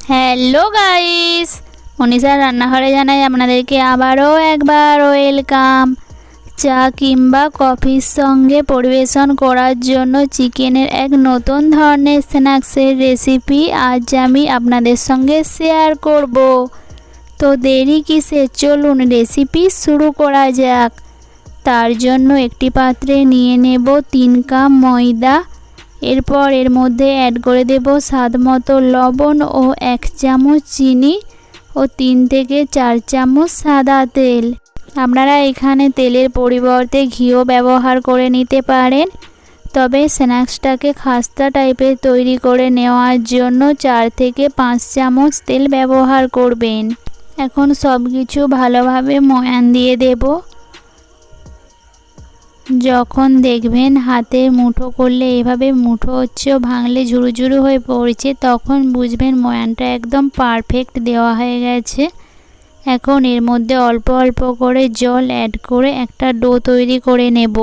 Hello guys, মনীষার রান্নাঘরে জানাই আপনাদেরকে আবারও একবার ওয়েলকাম। চা কিংবা কফির সঙ্গে পরিবেশন করার জন্য চিকেনের এক নতুন ধরনের স্ন্যাক্সের রেসিপি আজ আমি আপনাদের সঙ্গে শেয়ার করব। তো দেরি কিসে, চলুন রেসিপি শুরু করা যাক। তার জন্য একটি পাত্রে নিয়ে নেব 3 কাপ ময়দা। এরপর এর মধ্যে অ্যাড করে দেব স্বাদ মতো লবণ ও 1 চামচ চিনি ও 3 থেকে 4 চামচ সাদা তেল। আপনারা এখানে তেলের পরিবর্তে ঘিও ব্যবহার করে নিতে পারেন, তবে স্ন্যাক্সটাকে খাস্তা টাইপের তৈরি করে নেওয়ার জন্য 4 থেকে 5 চামচ তেল ব্যবহার করবেন। এখন সব কিছু ভালোভাবে ময়ান দিয়ে দেব। যখন দেখবেন হাতে মুঠো করলে এভাবে মুঠো হচ্ছে ও ভাঙলে ঝুরু ঝুরু হয়ে পড়ছে, তখন বুঝবেন ময়ানটা একদম পারফেক্ট দেওয়া হয়ে গেছে। এখন এর মধ্যে অল্প অল্প করে জল অ্যাড করে একটা ডো তৈরি করে নেব।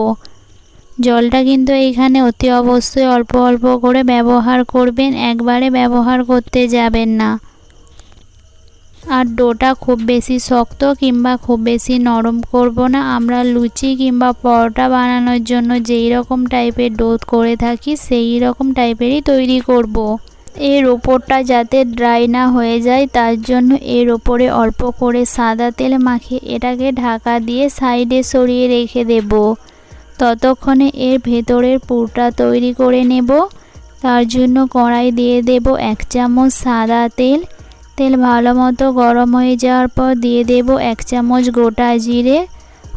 জলটা কিন্তু এখানে অতি অবশ্যই অল্প অল্প করে ব্যবহার করবেন, একবারে ব্যবহার করতে যাবেন না। আর ডোটা খুব বেশি শক্ত কিংবা খুব বেশি নরম করব না। আমরা লুচি কিংবা পরোটা বানানোর জন্য যেই রকম টাইপের ডো করে থাকি সেই রকম টাইপেরই তৈরি করব। এর ওপরটা যাতে ড্রাই না হয়ে যায় তার জন্য এর ওপরে অল্প করে সাদা তেল মাখিয়ে এটাকে ঢাকা দিয়ে সাইডে সরিয়ে রেখে দেব। ততক্ষণে এর ভেতরের পুরটা তৈরি করে নেব। তার জন্য কড়াই দিয়ে দেব 1 চামচ সাদা তেল। তেল ভালো মতো গরম হয়ে যাওয়ার পর দিয়ে দেব 1 চামচ গোটা জিরে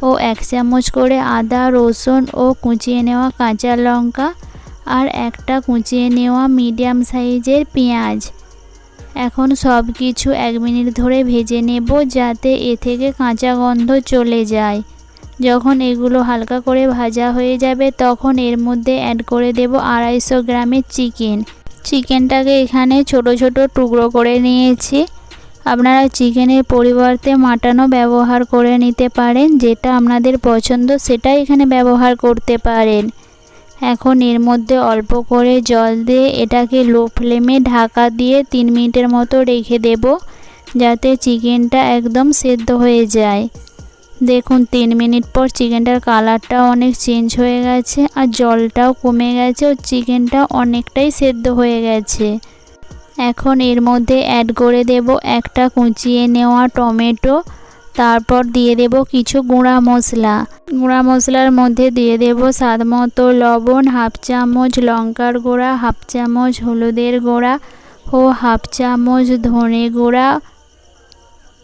ও 1 চামচ করে আদা রসুন ও কুচিয়ে নেওয়া কাঁচা লঙ্কা আর একটা কুচিয়ে নেওয়া মিডিয়াম সাইজের পেঁয়াজ। এখন সব কিছু 1 মিনিট ধরে ভেজে নেব যাতে এ থেকে কাঁচা গন্ধ চলে যায়। যখন এগুলো হালকা করে ভাজা হয়ে যাবে তখন এর মধ্যে অ্যাড করে দেব 250 গ্রামের চিকেনটাকে এখানে ছোট ছোট টুকরো করে নিয়েছি। আপনারা চিকেনের পরিবর্তে মাটনও ব্যবহার করে নিতে পারেন, যেটা আপনাদের পছন্দ সেটাই এখানে ব্যবহার করতে পারেন। এখন এর মধ্যে অল্প করে জল দিয়ে এটাকে লো ফ্লেমে ঢাকা দিয়ে 3 মিনিটের মতো রেখে দেব যাতে চিকেনটা একদম সেদ্ধ হয়ে যায়। দেখুন 3 মিনিট পর চিকেনটার কালারটাও অনেক চেঞ্জ হয়ে গেছে আর জলটাও কমে গেছে ও চিকেনটা অনেকটাই সেদ্ধ হয়ে গেছে। এখন এর মধ্যে অ্যাড করে দেব একটা কুচিয়ে নেওয়া টমেটো। তারপর দিয়ে দেব কিছু গুঁড়া মশলার মধ্যে দিয়ে দেব স্বাদ মতো লবণ, 1/2 চামচ লঙ্কার গুঁড়া, 1/2 চামচ হলুদের গুঁড়া ও 1/2 চামচ ধনে গুঁড়া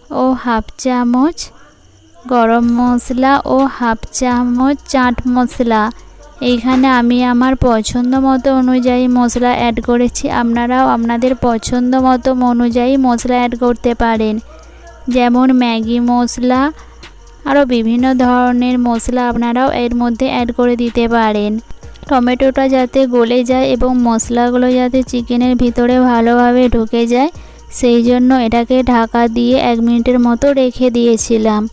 ও 1/2 চামচ গরম মশলা ও 1/2 চামচ চাট মশলা। এইখানে আমি আমার পছন্দ মতো অনুযায়ী মশলা অ্যাড করেছি, আপনারাও আপনাদের পছন্দ মতো অনুযায়ী মশলা অ্যাড করতে পারেন, যেমন ম্যাগি মশলা, আরও বিভিন্ন ধরনের মশলা আপনারাও এর মধ্যে অ্যাড করে দিতে পারেন। টমেটোটা যাতে গলে যায় এবং মশলাগুলো যাতে চিকেনের ভিতরে ভালোভাবে ঢুকে যায় সেই জন্য এটাকে ঢাকা দিয়ে 1 মিনিটের মতো রেখে দিয়েছিলাম।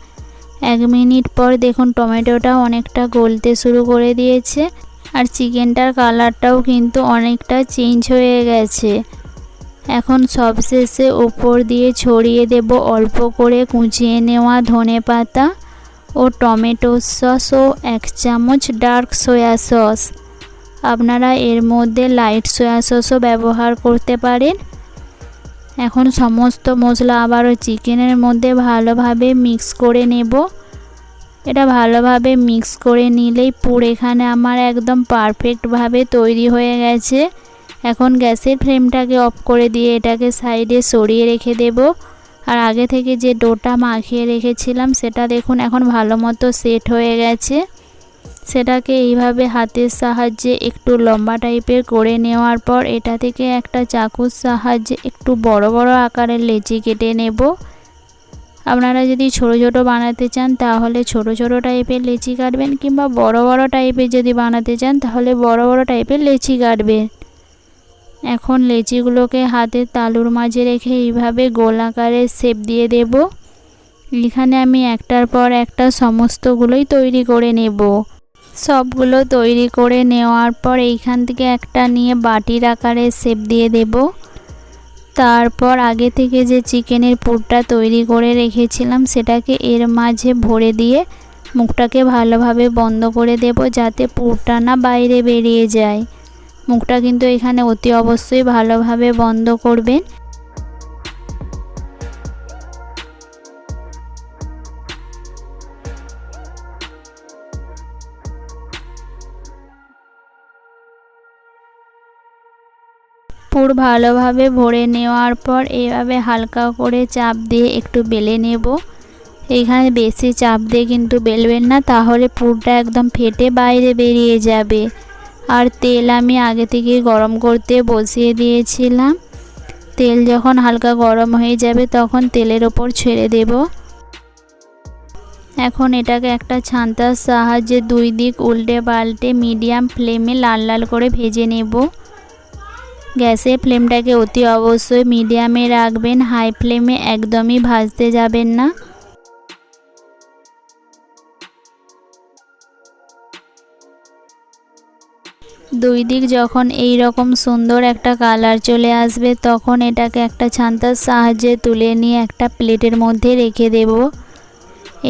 1 মিনিট পর দেখুন টমেটোটা অনেকটা গলতে শুরু করে দিয়েছে আর চিকেনটার কালারটাও কিন্তু অনেকটা চেঞ্জ হয়ে গেছে। এখন সবশেষে উপর দিয়ে ছড়িয়ে দেব অল্প করে কুচিয়ে নেওয়া ধনেপাতা ও টমেটো সস ও 1 চামচ ডার্ক সয়া সস। আপনারা এর মধ্যে লাইট সয়া সসও ব্যবহার করতে পারেন। এখন সমস্ত মশলা আবারও চিকেনের মধ্যে ভালোভাবে মিক্স করে নেব। এটা ভালোভাবে মিক্স করে নিলেই পুরো এখানে আমার একদম পারফেক্টভাবে তৈরি হয়ে গেছে। এখন গ্যাসের ফ্লেমটাকে অফ করে দিয়ে এটাকে সাইডে সরিয়ে রেখে দেব। আর আগে থেকে যে ডোটা মাখিয়ে রেখেছিলাম সেটা দেখুন এখন ভালো মতো সেট হয়ে গেছে। সেটাকে এইভাবে হাতের সাহায্যে একটু লম্বা টাইপের করে নেওয়ার পর এটা থেকে একটা চাকুর সাহায্যে একটু বড় বড় আকারের লেচি কেটে নেব। আপনারা যদি ছোট ছোট বানাতে চান তাহলে ছোট ছোট টাইপের লেচি কাটবেন, কিংবা বড় বড় টাইপের যদি বানাতে চান তাহলে বড় বড় টাইপের লেচি কাটবেন। এখন লেচিগুলোকে হাতের তালুর মাঝে রেখে এইভাবে গোল আকারের শেপ দিয়ে দেব। এখানে আমি একটার পর একটা সমস্তগুলোই তৈরি করে নেব। সবগুলো তৈরি করে নেওয়ার পর এইখান থেকে একটা নিয়ে বাটির আকারে শেপ দিয়ে দেব। তারপর আগে থেকে যে চিকেনের পুরটা তৈরি করে রেখেছিলাম সেটাকে এর মাঝে ভরে দিয়ে মুখটাকে ভালোভাবে বন্ধ করে দেব, যাতে পুরটা না বাইরে বেরিয়ে যায়। মুখটা কিন্তু এখানে অতি অবশ্যই ভালোভাবে বন্ধ করবেন। পুর ভালোভাবে ভরে নেওয়ার পর এভাবে হালকা করে চাপ দিয়ে একটু বেলে নেব। এখানে বেশি চাপ দিয়ে কিন্তু বেলবেন না, তাহলে পুরটা একদম ফেটে বাইরে বেরিয়ে যাবে। আর তেল আমি আগে থেকে গরম করতে বসিয়ে দিয়েছিলাম। তেল যখন হালকা গরম হয়ে যাবে তখন তেলের ওপর ছেড়ে দেব। এখন এটাকে একটা ছান্তার সাহায্যে দুই দিক উল্টে পাল্টে মিডিয়াম ফ্লেমে লাল লাল করে ভেজে নেব। গ্যাসের ফ্লেমটাকে অতি অবশ্যই মিডিয়ামে রাখবেন, হাই ফ্লেমে একদমই ভাজতে যাবেন না। দুই দিক যখন এই রকম সুন্দর একটা কালার চলে আসবে তখন এটাকে একটা ছান্তার সাহায্যে তুলে নিয়ে একটা প্লেটের মধ্যে রেখে দেব।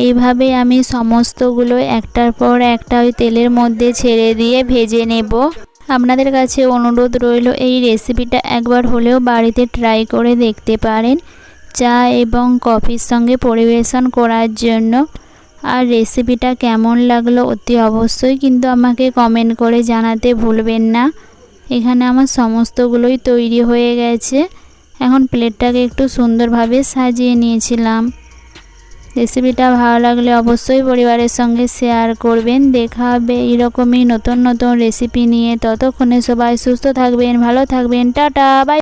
এইভাবে আমি সমস্তগুলো একটার পর একটা ওই তেলের মধ্যে ছেড়ে দিয়ে ভেজে নেব। আপনাদের কাছে অনুরোধ রইল এই রেসিপিটা একবার হলেও বাড়িতে ট্রাই করে দেখতে পারেন চা এবং কফির সঙ্গে পরিবেশন করার জন্য। আর রেসিপিটা কেমন লাগলো অতি অবশ্যই কিন্তু আমাকে কমেন্ট করে জানাতে ভুলবেন না। এখানে আমার সমস্তগুলোই তৈরি হয়ে গেছে। এখন প্লেটটাকে একটু সুন্দরভাবে সাজিয়ে নিয়েছিলাম। রেসিপিটা ভালো লাগলে অবশ্যই পরিবারের সঙ্গে শেয়ার করবেন। দেখা হবে এরকমই নতুন নতুন রেসিপি নিয়ে। ততক্ষণে সবাই সুস্থ থাকবেন, ভালো থাকবেন। Tata bye.